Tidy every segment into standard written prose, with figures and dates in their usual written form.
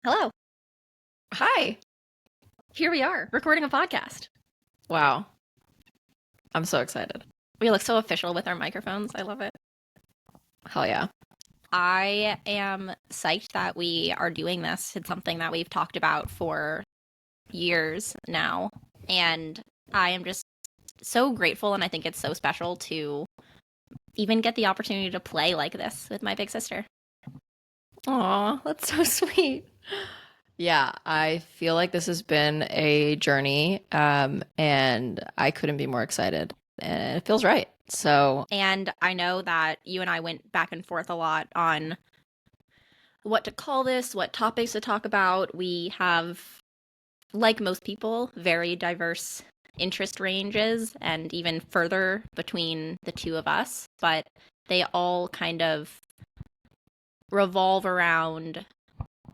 Hello. Hi. Here we are, recording a podcast. Wow. I'm so excited. We look so official with our microphones. I love it. Hell yeah. I am psyched that we are doing this. It's something that we've talked about for years now. And I am just so grateful, and I think it's so special to even get the opportunity to play like this with my big sister. Aw, that's so sweet. Yeah, I feel like this has been a journey, and I couldn't be more excited. And it feels right. So, And I know that you and I went back and forth a lot on what to call this, what topics to talk about. We have, like most people, very diverse interest ranges and even further between the two of us, but they all kind of revolve around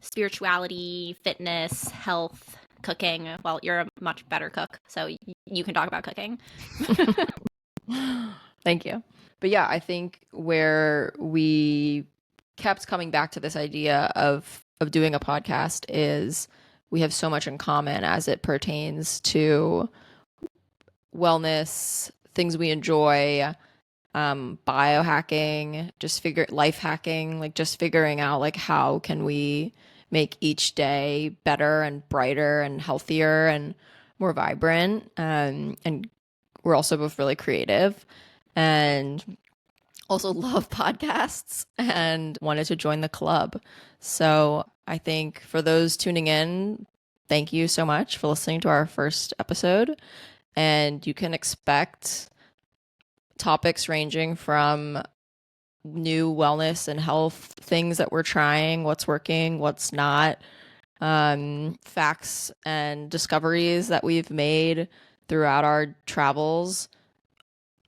spirituality, fitness, health, cooking. Well, you're a much better cook, so you can talk about cooking. thank you. But yeah, I think where we kept coming back to this idea of doing a podcast is we have so much in common as it pertains to wellness, things we enjoy, biohacking, life hacking, like just figuring out like how can we make each day better and brighter and healthier and more vibrant. And we're also both really creative and also love podcasts and wanted to join the club. So I think for those tuning in, thank you so much for listening to our first episode. And you can expect topics ranging from new wellness and health things that we're trying, what's working, what's not, facts and discoveries that we've made throughout our travels,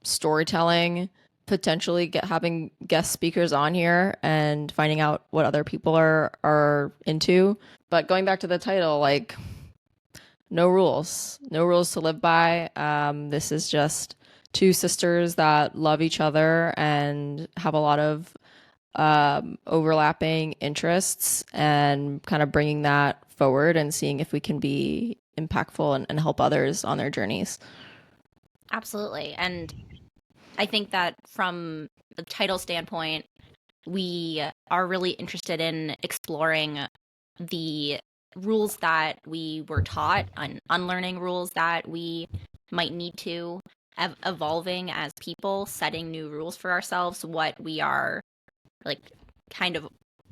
storytelling, potentially having guest speakers on here and finding out what other people are into. But going back to the title, like no rules, no rules to live by. This is just two sisters that love each other and have a lot of overlapping interests and kind of bringing that forward and seeing if we can be impactful and help others on their journeys. Absolutely. And I think that from the title standpoint, we are really interested in exploring the rules that we were taught and unlearning rules that we might need to evolving as people, setting new rules for ourselves, what we are like kind of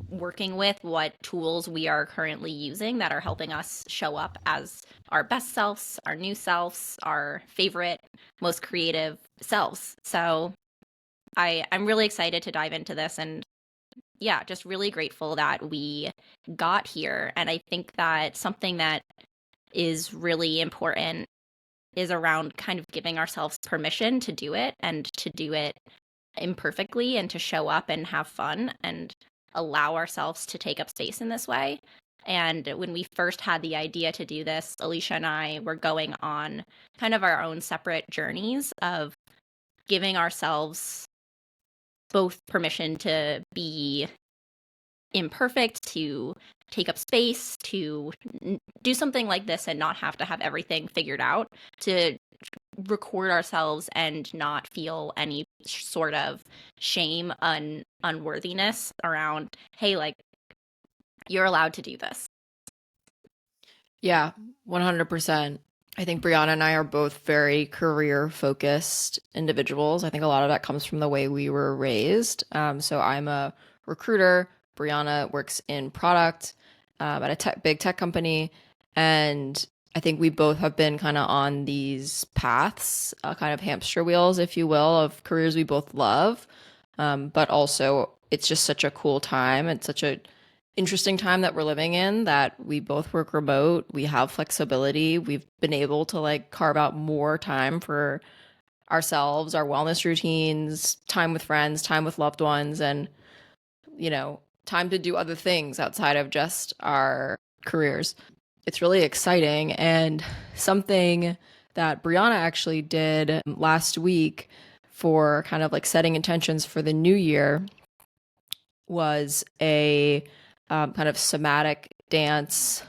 working with, what tools we are currently using that are helping us show up as our best selves, our new selves, our favorite, most creative selves. So I'm really excited to dive into this, and yeah, just really grateful that we got here. And I think that something that is really important is around kind of giving ourselves permission to do it and to do it imperfectly and to show up and have fun and allow ourselves to take up space in this way. And when we first had the idea to do this, Alicia and I were going on kind of our own separate journeys of giving ourselves both permission to be imperfect, to take up space, to do something like this and not have to have everything figured out, to record ourselves and not feel any sort of shame and unworthiness around, hey, like, you're allowed to do this. Yeah, 100%. I think Brianna and I are both very career focused individuals. I think a lot of that comes from the way we were raised. So I'm a recruiter. Brianna works in product at a big tech company. And I think we both have been kind of on these paths, kind of hamster wheels, if you will, of careers we both love. But also, it's just such a cool time. It's such a interesting time that we're living in that we both work remote. We have flexibility. We've been able to like carve out more time for ourselves, our wellness routines, time with friends, time with loved ones, and, time to do other things outside of just our careers. It's really exciting. And something that Brianna actually did last week for kind of like setting intentions for the new year was a kind of somatic dance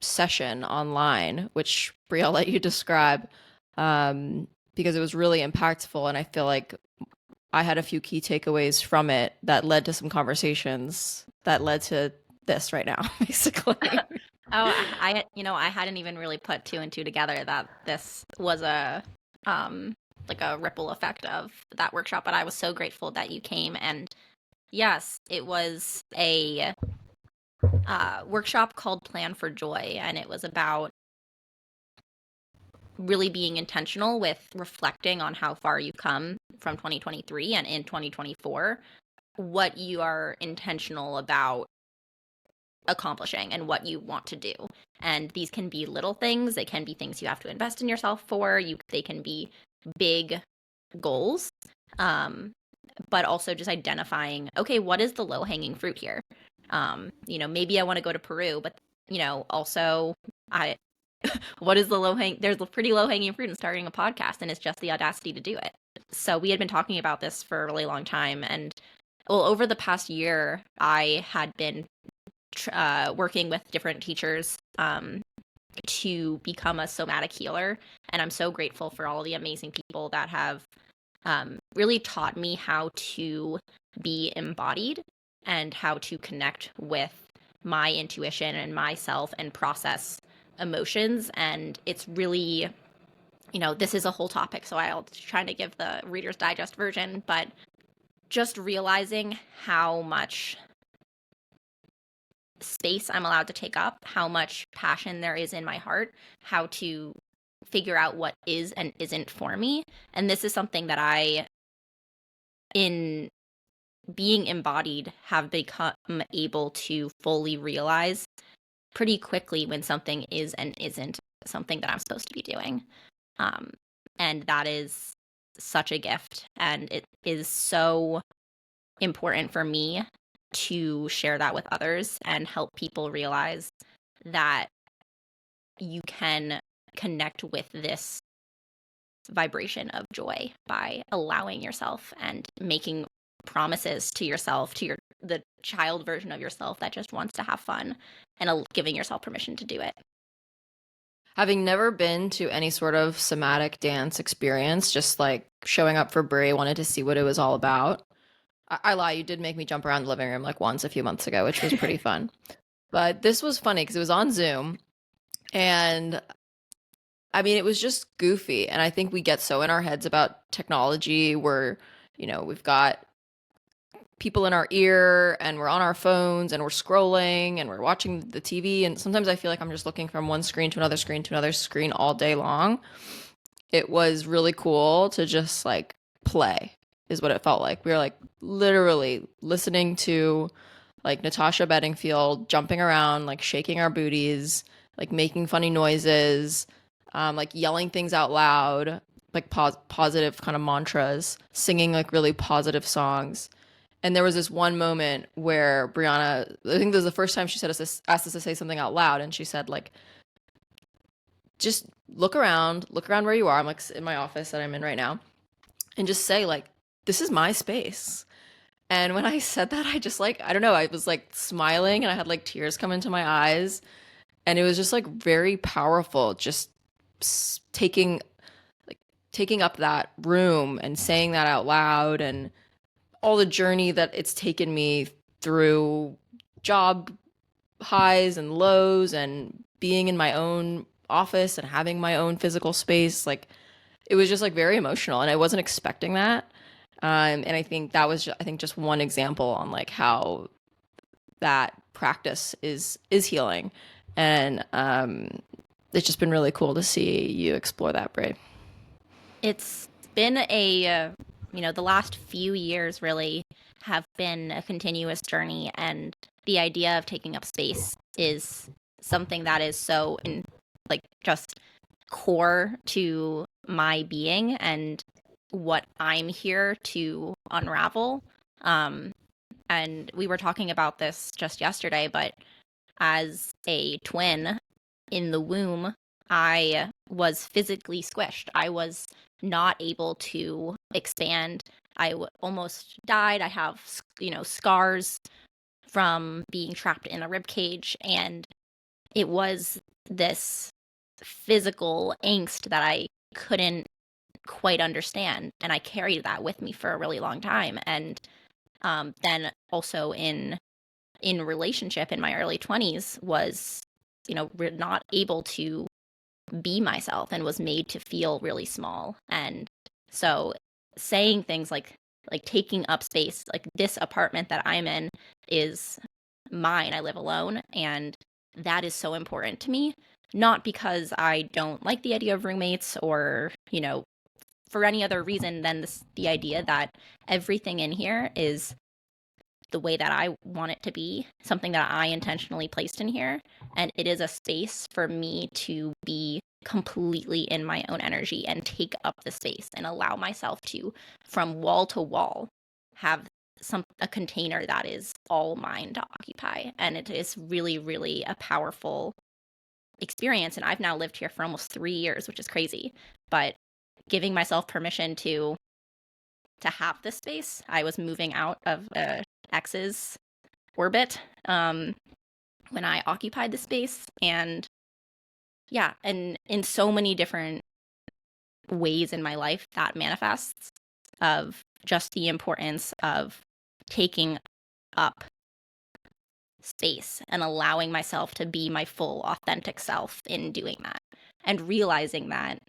session online, which Bri, I'll let you describe, because it was really impactful. And I feel like I had a few key takeaways from it that led to some conversations that led to this right now, basically. Oh, I hadn't even really put two and two together that this was like a ripple effect of that workshop, but I was so grateful that you came. And yes, it was a workshop called Plan for Joy, and it was about really being intentional with reflecting on how far you've come from 2023 and in 2024, what you are intentional about accomplishing and what you want to do. And these can be little things, they can be things you have to invest in yourself for, they can be big goals. But also just identifying, okay, what is the low-hanging fruit here? Maybe I want to go to Peru, but also I what is there's a pretty low-hanging fruit in starting a podcast, and it's just the audacity to do it. So we had been talking about this for a really long time, and well, over the past year, I had been working with different teachers to become a somatic healer. And I'm so grateful for all the amazing people that have really taught me how to be embodied and how to connect with my intuition and myself and process emotions. And it's really, this is a whole topic, so I'll try to give the Reader's Digest version, but just realizing how much space I'm allowed to take up, how much passion there is in my heart, how to figure out what is and isn't for me. And this is something that I, in being embodied, have become able to fully realize pretty quickly when something is and isn't something that I'm supposed to be doing. And that is such a gift. And it is so important for me to share that with others and help people realize that you can connect with this vibration of joy by allowing yourself and making promises to yourself, to the child version of yourself that just wants to have fun, and giving yourself permission to do it. Having never been to any sort of somatic dance experience, just like showing up for Bri, wanted to see what it was all about. I lie, you did make me jump around the living room like once a few months ago, which was pretty fun. But this was funny because it was on Zoom. And I mean, it was just goofy. And I think we get so in our heads about technology where, we've got people in our ear and we're on our phones and we're scrolling and we're watching the TV. And sometimes I feel like I'm just looking from one screen to another screen to another screen all day long. It was really cool to just like play, is what it felt like. We were like literally listening to like Natasha Bedingfield jumping around, like shaking our booties, like making funny noises, like yelling things out loud, like positive kind of mantras, singing like really positive songs. And there was this one moment where Brianna, I think this was the first time she asked us to say something out loud, and she said like, just look around where you are. I'm like in my office that I'm in right now, and just say like, this is my space. And when I said that, I just like, I don't know, I was like smiling and I had like tears come into my eyes. And it was just like very powerful, just taking up that room and saying that out loud, and all the journey that it's taken me through job highs and lows and being in my own office and having my own physical space. Like it was just like very emotional, and I wasn't expecting that. And I think that was just one example on like how that practice is healing. And it's just been really cool to see you explore that, Bri. It's been the last few years really have been a continuous journey, and the idea of taking up space is something that is so just core to my being and what I'm here to unravel. And we were talking about this just yesterday, but as a twin in the womb, I was physically squished. I was not able to expand. I almost died. I have, scars from being trapped in a rib cage, and it was this physical angst that I couldn't quite understand, and I carried that with me for a really long time. And then also in relationship in my early 20s was, not able to be myself and was made to feel really small. And so saying things like taking up space, like this apartment that I'm in is mine. I live alone, and that is so important to me. Not because I don't like the idea of roommates or, for any other reason than the idea that everything in here is the way that I want it to be, something that I intentionally placed in here. And it is a space for me to be completely in my own energy and take up the space and allow myself to, from wall to wall, have a container that is all mine to occupy. And it is really, really a powerful experience. And I've now lived here for almost 3 years, which is crazy. But giving myself permission to have this space, I was moving out of ex's orbit when I occupied the space. And yeah, and in so many different ways in my life that manifests of just the importance of taking up space and allowing myself to be my full authentic self in doing that, and realizing that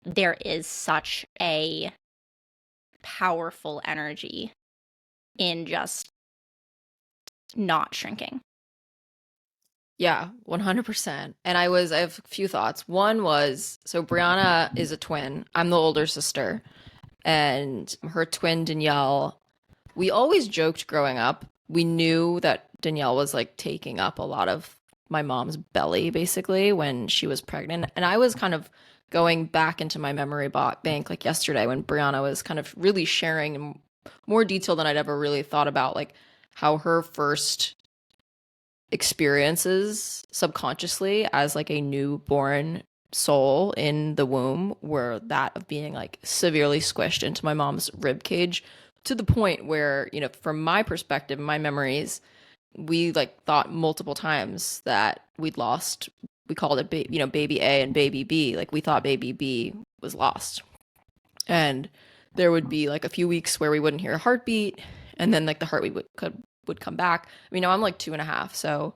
there is such a powerful energy in just not shrinking. Yeah, 100%. And I have a few thoughts. One was, so Brianna is a twin. I'm the older sister. And her twin, Danielle, we always joked growing up. We knew that Danielle was like taking up a lot of my mom's belly, basically, when she was pregnant. And I was kind of going back into my memory bank like yesterday when Brianna was kind of really sharing in more detail than I'd ever really thought about, like how her first experiences subconsciously as like a newborn soul in the womb were that of being like severely squished into my mom's rib cage, to the point where, from my perspective, my memories, we like thought multiple times that we called it baby A and baby B, like we thought baby B was lost. And there would be like a few weeks where we wouldn't hear a heartbeat, and then like the heartbeat would come back. I mean, now I'm like 2.5, so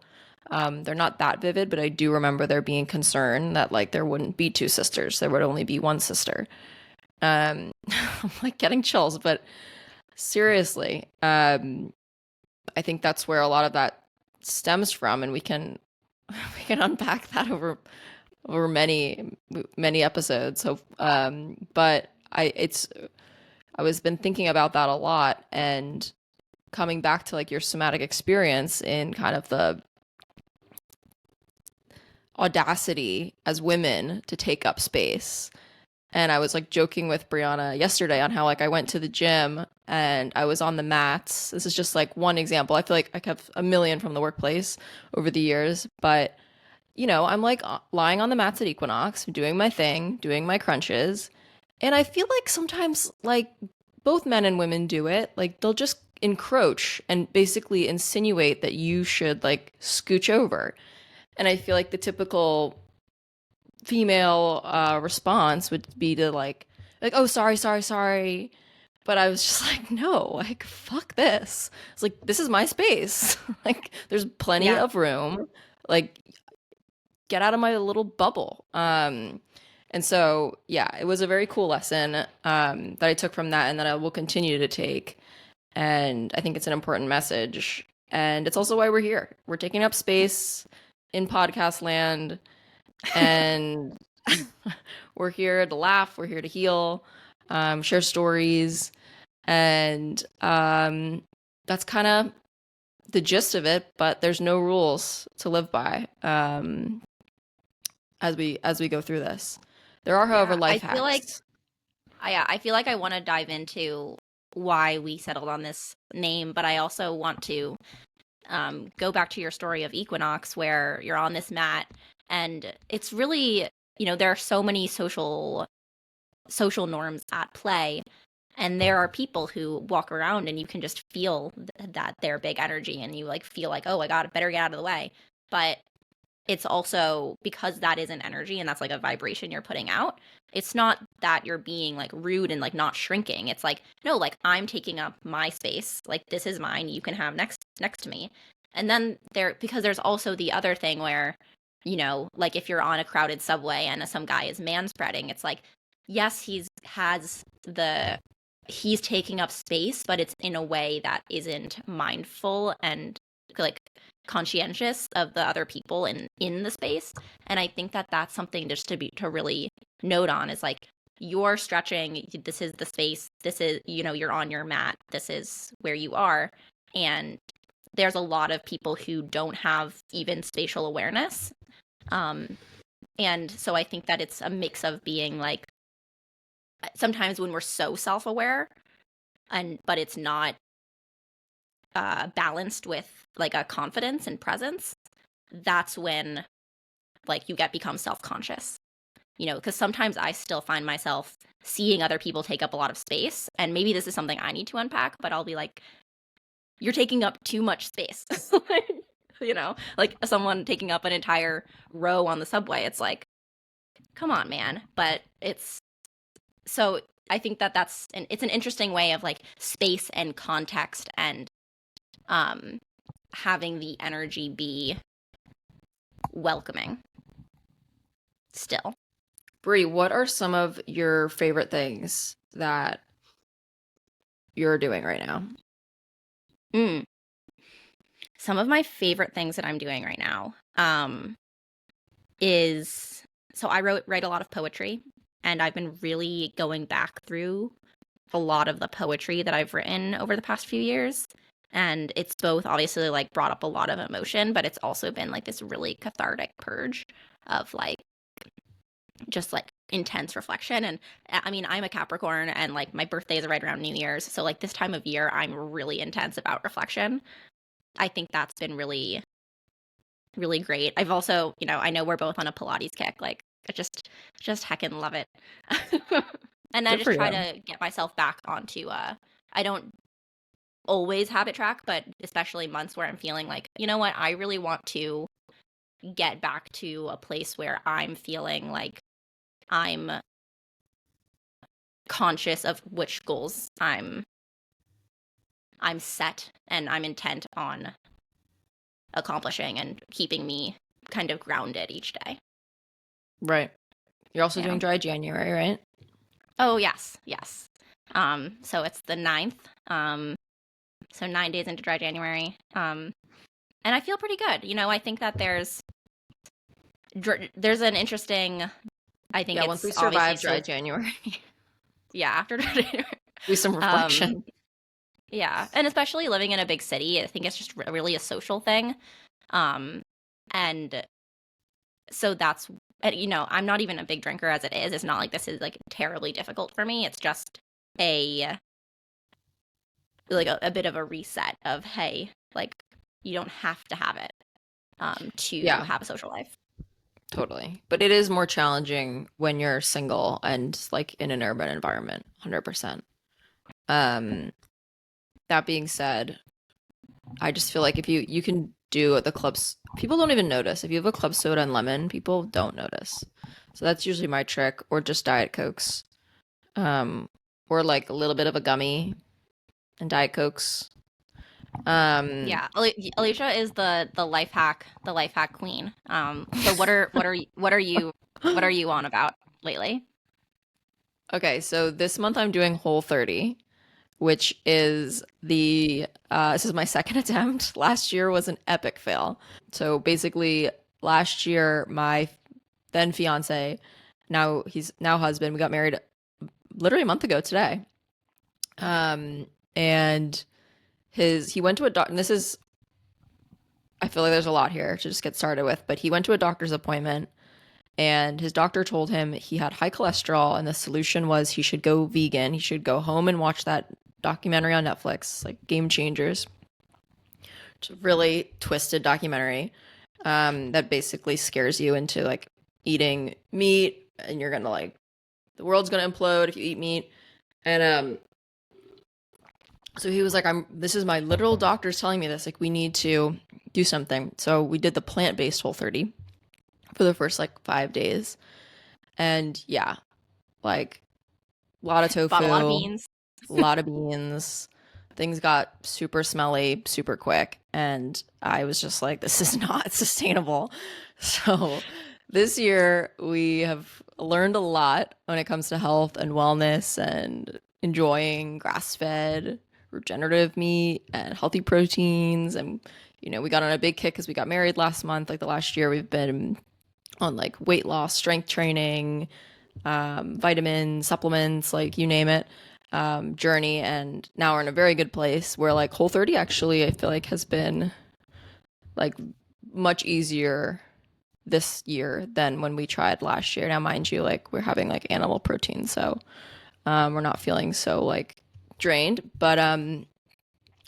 they're not that vivid, but I do remember there being concern that like there wouldn't be two sisters, there would only be one sister. I'm like getting chills, but seriously, I think that's where a lot of that stems from, and we can unpack that over many episodes. So, but I was been thinking about that a lot, and coming back to like your somatic experience in kind of the audacity as women to take up space. And I was like joking with Brianna yesterday on how like I went to the gym and I was on the mats. This is just like one example. I feel like I have a million from the workplace over the years, but I'm like lying on the mats at Equinox, doing my thing, doing my crunches. And I feel like sometimes like both men and women do it. Like they'll just encroach and basically insinuate that you should like scooch over. And I feel like the typical female response would be to like, oh, sorry. But I was just like, no, like, fuck this. It's like, this is my space. Like, there's plenty Yeah. of room. Like, get out of my little bubble. And so, yeah, it was a very cool lesson that I took from that and that I will continue to take. And I think it's an important message. And it's also why we're here. We're taking up space in podcast land. And we're here to laugh. We're here to heal, share stories. And that's kind of the gist of it. But there's no rules to live by as we go through this. There are, however, life hacks. I feel like I want to dive into why we settled on this name, but I also want to go back to your story of Equinox, where you're on this mat, and it's really, there are so many social norms at play, And there are people who walk around and you can just feel that they're big energy and you like feel like, oh, I got it, better get out of the way. But it's also because that is an energy and that's like a vibration you're putting out. It's not that you're being like rude and like not shrinking. It's like, no, like I'm taking up my space. Like this is mine. You can have next to me. And then because there's also the other thing where, like if you're on a crowded subway and some guy is manspreading, it's like, yes, he's taking up space, but it's in a way that isn't mindful and like conscientious of the other people in the space. And I think that that's something just to really note on is like you're stretching, this is the space, this is, you're on your mat, this is where you are. And there's a lot of people who don't have even spatial awareness. And so I think that it's a mix of being like sometimes when we're so self-aware but it's not balanced with like a confidence and presence, that's when like you become self-conscious, because sometimes I still find myself seeing other people take up a lot of space, and maybe this is something I need to unpack, but I'll be like, you're taking up too much space. Like someone taking up an entire row on the subway, it's like, come on, man. But so I think that it's an interesting way of like space and context and having the energy be welcoming still. Bri, what are some of your favorite things that you're doing right now? Some of my favorite things that I'm doing right now is, so I write a lot of poetry, and I've been really going back through a lot of the poetry that I've written over the past few years. And it's both obviously like brought up a lot of emotion, but it's also been like this really cathartic purge of like just like intense reflection. And I mean, I'm a Capricorn and like my birthday is right around New Year's. So like this time of year, I'm really intense about reflection. I think that's been really, really great. I've also, I know we're both on a Pilates kick. Like I just heckin' love it. And I Good for just try you. to get myself back onto, I don't always habit track, but especially months where I'm feeling like, you know what, I really want to get back to a place where I'm feeling like I'm conscious of which goals I'm set and I'm intent on accomplishing and keeping me kind of grounded each day. Right. You're also Yeah. doing dry January, right? Oh, yes. So it's the 9th. So 9 days into dry January. And I feel pretty good. I think that there's an interesting, I think Yeah, once we it's obviously survive dry January, yeah, after dry January. do some reflection. Yeah, and especially living in a big city, I think it's just really a social thing. And so that's, I'm not even a big drinker as it is. It's not like this is like terribly difficult for me. It's just a a bit of a reset of, hey, like you don't have to have it to Yeah, have a social life. totally. But it is more challenging when you're single and like in an urban environment, 100%. That being said, I just feel like if you can do at the clubs, people don't even notice. If you have a club soda and lemon, people don't notice. So that's usually my trick, or just Diet Cokes. Or like a little bit of a gummy and Diet Cokes. Yeah, Alicia is the life hack queen. So what are you on about lately? Okay, so this month I'm doing Whole30, which is this is my second attempt. Last year was an epic fail. So basically, last year my then fiance, he's now husband, we got married literally a month ago today. And he went to a doctor. This is, I feel like there's a lot here to just get started with, but he went to a doctor's appointment and his doctor told him he had high cholesterol and the solution was he should go vegan. He should go home and watch that documentary on Netflix, like Game Changers. It's a really twisted documentary that basically scares you into like eating meat and you're gonna like the world's gonna implode if you eat meat. And So he was like, this is my literal doctor's telling me this. Like, we need to do something. So we did the plant-based Whole30 for the first like 5 days. And yeah, like a lot of Bought a lot of tofu, beans. a lot of beans. Things got super smelly, super quick. And I was just like, this is not sustainable. So this year we have learned a lot when it comes to health and wellness and enjoying grass-fed, regenerative meat and healthy proteins. And, we got on a big kick because we got married last month. Like the last year, we've been on like weight loss, strength training, vitamins, supplements, like you name it, journey. And now we're in a very good place where like Whole30 actually, I feel like has been like much easier this year than when we tried last year. Now, mind you, like we're having like animal protein, so we're not feeling so like drained. But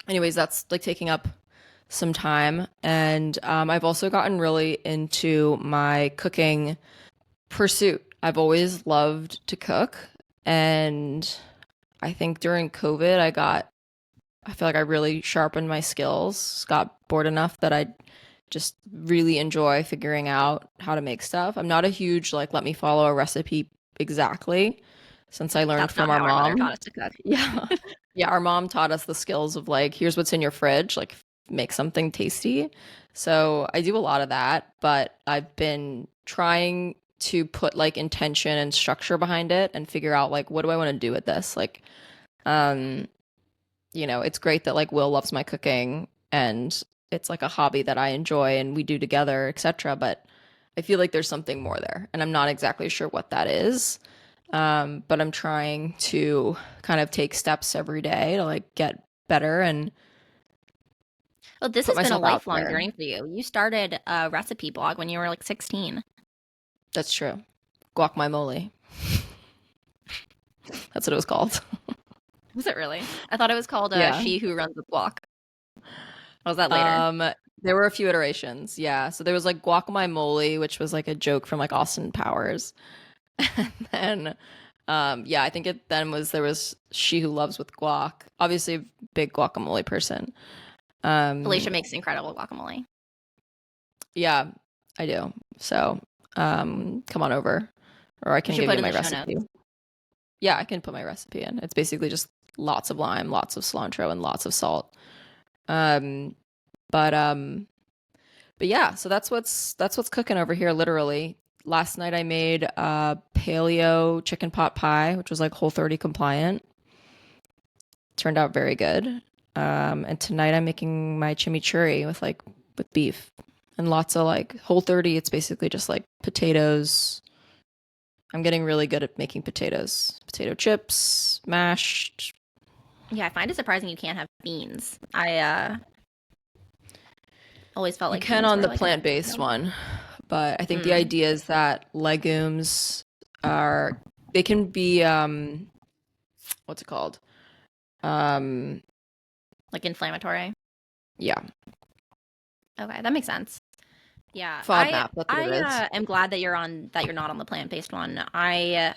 anyways, that's like taking up some time. And I've also gotten really into my cooking pursuit. I've always loved to cook. And I think during COVID, I feel like I really sharpened my skills, got bored enough that I just really enjoy figuring out how to make stuff. I'm not a huge, like, let me follow a recipe exactly, since I learned That's from not our how our mother mom. taught us to cook. Yeah. Yeah, our mom taught us the skills of like, here's what's in your fridge, like make something tasty. So I do a lot of that, but I've been trying to put like intention and structure behind it and figure out like what do I want to do with this? Like, um, it's great that like Will loves my cooking and it's like a hobby that I enjoy and we do together, etc. But I feel like there's something more there, and I'm not exactly sure what that is. But I'm trying to kind of take steps every day to like get better and Well, this put has been a myself out lifelong there. journey for you. You started a recipe blog when you were like 16. That's true. Guacamole. That's what it was called. Was it really? I thought it was called Yeah. She Who Runs the Block. Or was that later? Um, there were a few iterations. Yeah. So there was like guacamole, which was like a joke from like Austin Powers. And then yeah, I think it then there was She Who Loves with Guac. Obviously a big guacamole person. Alicia Um makes incredible guacamole. yeah, I do. So come on over or I You can should give put you it in my the show recipe. notes. Yeah, I can put my recipe in. It's basically just lots of lime, lots of cilantro, and lots of salt. Um, but um, but yeah, so that's what's cooking over here, literally. Last night I made paleo chicken pot pie, which was like Whole30 compliant. Turned out very good. And tonight I'm making my chimichurri with beef and lots of like Whole30. It's basically just like potatoes. I'm getting really good at making potatoes, potato chips, mashed. Yeah, I find it surprising you can't have beans. I always felt You like can beans on were the like a plant-based no. one, but I think the Mm, idea is that legumes are they can be what's it called? Um like inflammatory. yeah, Okay, that makes sense. Yeah, I FODMAP, that's what I it is. am glad that you're not on the plant-based one. I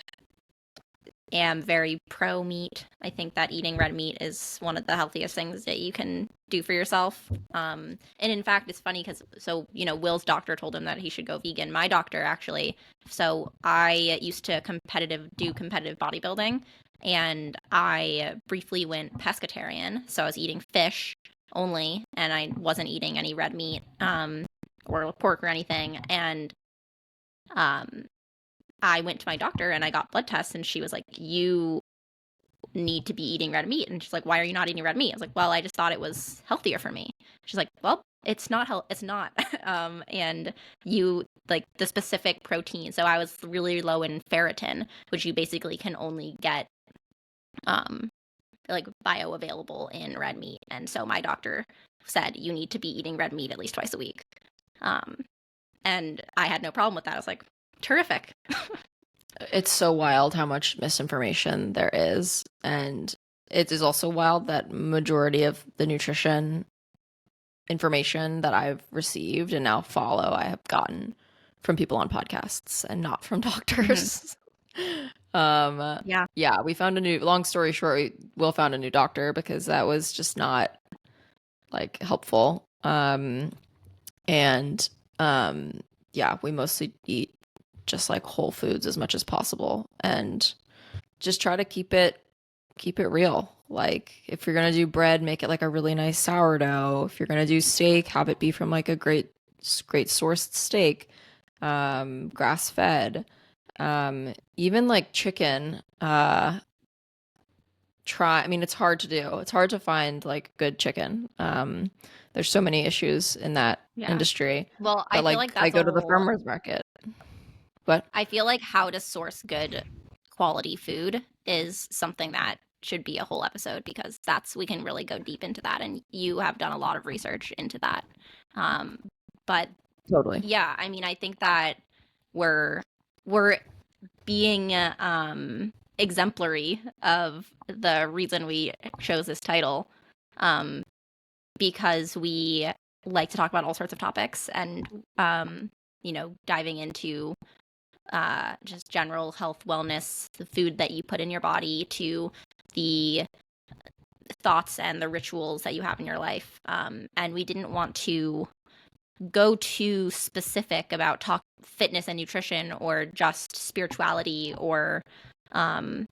am very pro meat. I think that eating red meat is one of the healthiest things that you can do for yourself. And in fact, it's funny because Will's doctor told him that he should go vegan. My doctor actually. So I used to do competitive bodybuilding, and I briefly went pescatarian. So I was eating fish only, and I wasn't eating any red meat, or pork or anything. And um, I went to my doctor and I got blood tests, and she was like, "You need to be eating red meat." And she's like, "Why are you not eating red meat?" I was like, "Well, I just thought it was healthier for me." She's like, "Well, it's not it's not." And you like the specific protein. So I was really low in ferritin, which you basically can only get um like bioavailable in red meat. And so my doctor said you need to be eating red meat at least twice a week. Um, and I had no problem with that. I was like, terrific. It's so wild how much misinformation there is, and it is also wild that majority of the nutrition information that I've received and now follow I have gotten from people on podcasts and not from Mhm. doctors. Yeah. Yeah, we found a new, long story short, Will found a new doctor because that was just not like helpful. And yeah, we mostly eat just like whole foods as much as possible and just try to keep it real. Like if you're gonna do bread, make it like a really nice sourdough. If you're gonna do steak, have it be from like a great sourced steak, grass fed. Even like chicken, I mean, it's hard to do. It's hard to find like good chicken. There's so many issues in that Yeah. industry. Well, I But feel like like I that's a go to the whole farmer's market. But I feel like how to source good quality food is something that should be a whole episode because we can really go deep into that and you have done a lot of research into that. Um, but totally. yeah, I mean, I think that we're being exemplary of the reason we chose this title, um, because we like to talk about all sorts of topics and diving into just general health, wellness, the food that you put in your body, to the thoughts and the rituals that you have in your life. And we didn't want to go too specific about talk fitness and nutrition or just spirituality or um,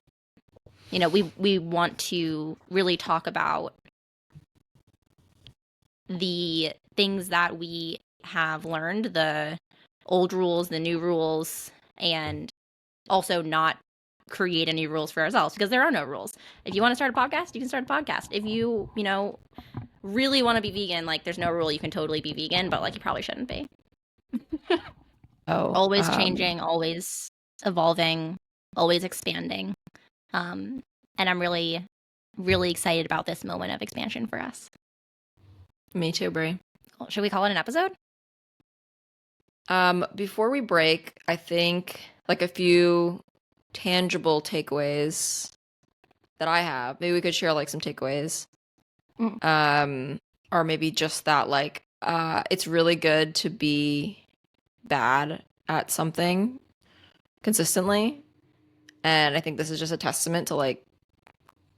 we want to really talk about the things that we have learned, the old rules, the new rules, and also not create any rules for ourselves because there are no rules. If you want to start a podcast, you can start a podcast. If you really want to be vegan, like there's no rule you can totally be vegan, but like you probably shouldn't be. Oh, Always changing, always evolving, always expanding. Um, and I'm really, really excited about this moment of expansion for us. me too, Brie. Should we call it an episode? Before we break, I think like a few tangible takeaways that I have. Maybe we could share like some takeaways. Mm. Or maybe just that like it's really good to be bad at something consistently. And I think this is just a testament to like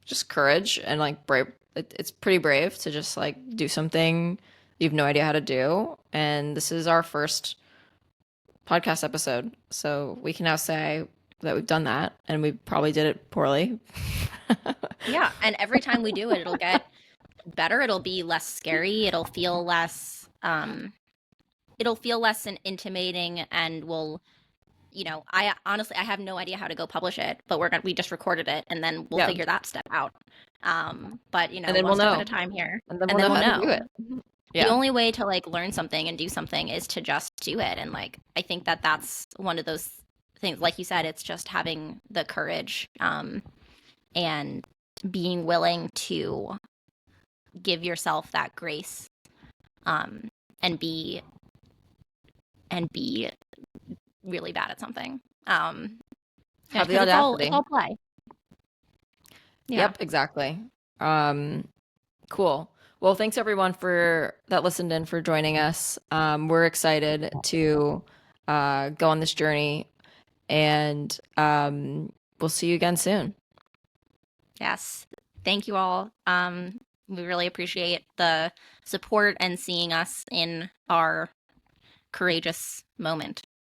just courage and like brave. It's pretty brave to just like do something you have no idea how to do. And this is our first podcast episode. So we can now say that we've done that and we probably did it poorly. Yeah, and every time we do it, it'll get better. It'll be less scary. It'll feel less intimidating, and I honestly I have no idea how to go publish it, but we just recorded it and then we'll Yeah. figure that step out. But And then one we'll step know. at a time here, And then and we'll then know we'll how to do know. it. The Yeah. only way to like learn something and do something is to just do it, and like I think that that's one of those things. Like you said, it's just having the courage, and being willing to give yourself that grace, um, and be really bad at something. Have the Because it's audacity. all play. Yeah. Yep, exactly. Cool. Well, thanks everyone for that listened in for joining us. We're excited to go on this journey and we'll see you again soon. Yes. Thank you all. We really appreciate the support and seeing us in our courageous moment.